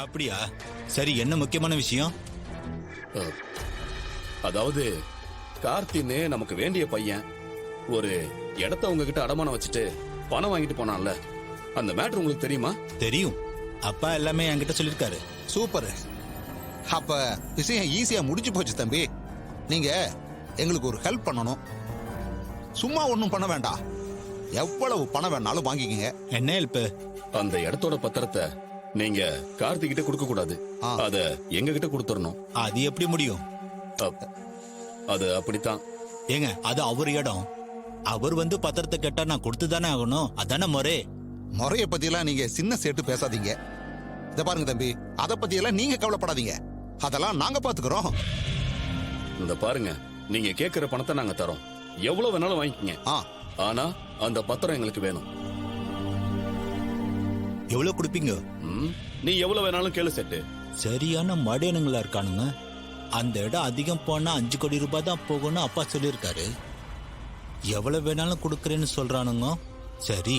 அப்படியா? சரி, என்ன முக்கியமான விஷயம்? அதாவது கார்த்தின்னு நமக்கு வேண்டிய பையன் ஒரு இடத்த உங்ககிட்ட அடமானம் வச்சுட்டு பணம் வாங்கிட்டு போனான்ல, அந்த மேட்டர் உங்களுக்கு தெரியுமா? தெரியும். அப்பா எல்லாமே என்கிட்ட சொல்லிருக்காரு. சூப்பர். அப்ப விஷயம் ஈஸியா முடிஞ்சு போச்சு தம்பி. நீங்க எங்களுக்கு ஒரு ஹெல்ப் பண்ணணும். சும்மா ஒண்ணும் பண்ண வேண்டாம். எவ்வளவு பணம் வேணாலும் வாங்கிக்கங்க. என்ன ஹெல்ப்? அந்த இடத்தோட பத்திரத்தை நீங்க கார்த்திக் கிட்ட கொடுக்க கூடாது. அத எங்க கிட்ட கொடுத்துடணும். அது எப்படி முடியும்? அது அப்படித்தான். ஏங்க, அது அவர் இடம். அவர் வந்து பத்திரத்தை கேட்டா நான் கொடுத்து தானே ஆகணும். அதானே முறை. முறைய பத்தி எல்லாம் நீங்க சின்ன சேட்டு பேசாதீங்க. இத பாருங்க தம்பி, அத பத்தி எல்லாம் நீங்க கவலைப்படாதீங்க. அதெல்லாம் நாங்க பாத்துக்கிறோம். இந்த பாருங்க, நீங்க கேக்குற பணத்தை நாங்க தரோம். எவ்வளவு வேணாலும் வாங்கிக்கங்க. ஆனா அந்த பத்திரம் எங்களுக்கு வேணும். எவ்வளவு கொடுப்பீங்க? நீ எவ்வளவு வேணாலும் கேளு செட்டு. சரியான மடையனுங்களா இருக்கானுங்க. அந்த இடம் அதிகம் போனா 5 கோடி ரூபாய் தான் போகும்னு அப்பா சொல்லியிருக்காரு. எவ்வளவு வேணாலும் கொடுக்கறேன்னு சொல்றானுங்க. சரி,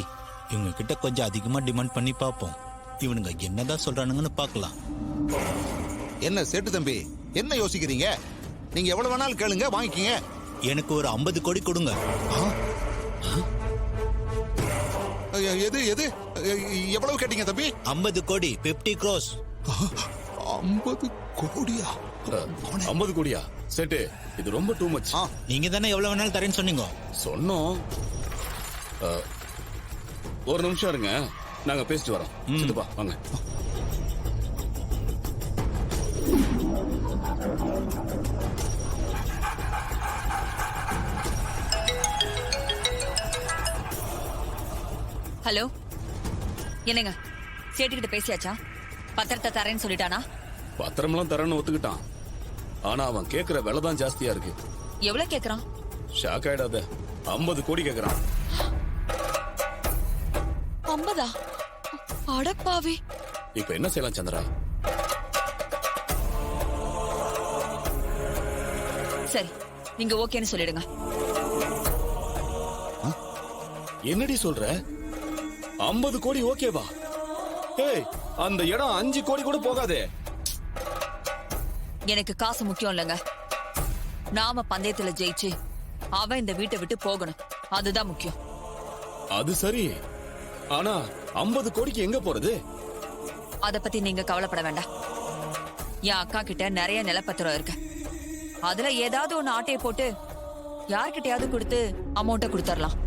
இவங்க கிட்ட கொஞ்சம் அதிகமா டிமாண்ட் பண்ணி பாப்போம். இவனுங்க என்னதான் சொல்றானுங்கன்னு பாக்கலாம். என்ன சேட்டு தம்பி, என்ன யோசிக்கிறீங்க? நீங்க எவ்வளவு வேணாலும் கேளுங்க, வாங்கிக்கங்க. எனக்கு ஒரு 50 கோடி கொடுங்க. எது எது எவ்வளவு கேட்டீங்க தம்பி? 50 கோடி, 50 crores. 50 கோடியா? 50 கோடியா? செட்டு, இது ரொம்ப டூ மச். நீங்க தானே எவ்வளவு வேணாலும் தரேன்னு சொன்னீங்க. சொன்னோம். ஒரு நிமிஷம் இருங்க, நாங்க பேசிட்டு வரோம். சித்தப்பா வாங்க. ஹலோ, என்னங்க சேட்டுக்கிட்ட பேசியாச்சா? பத்திரத்தை தரேன்னு சொல்லிட்டானா? பத்திரம்லாம் தரேன்னு ஒத்துக்கிட்டான். ஆனா அவன் கேக்குற விலை தான் ஜாஸ்தியா இருக்கு. எவ்வளவு கேக்குறான்? ஷாக் ஆயிடாத, 50 கோடி கேக்குறான். 50? அடப்பாவி. இப்ப என்ன செய்யலாம் சந்திரா? சரி, நீங்க ஓகேன்னு சொல்லிடுங்க. என்னடி சொல்ற? 50 கோடி ஓகேவா? ஏய், அந்த இடம் 5 கோடி கூட போகாதே. எனக்கு காசு முக்கியம் இல்லைங்க. நாம பந்தயத்துல ஜெயிச்சு அவன் இந்த வீட்டை விட்டு போகணும், அதுதான் முக்கியம். அது சரி, ஆனா 50 கோடிக்கு எங்க போறது? அத பத்தி நீங்க கவலைப்பட வேண்டாம். என் அக்கா கிட்ட நிறைய நிலப்பத்திரம் இருக்கு. அதுல ஏதாவது ஒண்ணு ஆட்டையை போட்டு யார்கிட்டயாவது கொடுத்து அமௌண்ட்டை கொடுத்துடலாம்.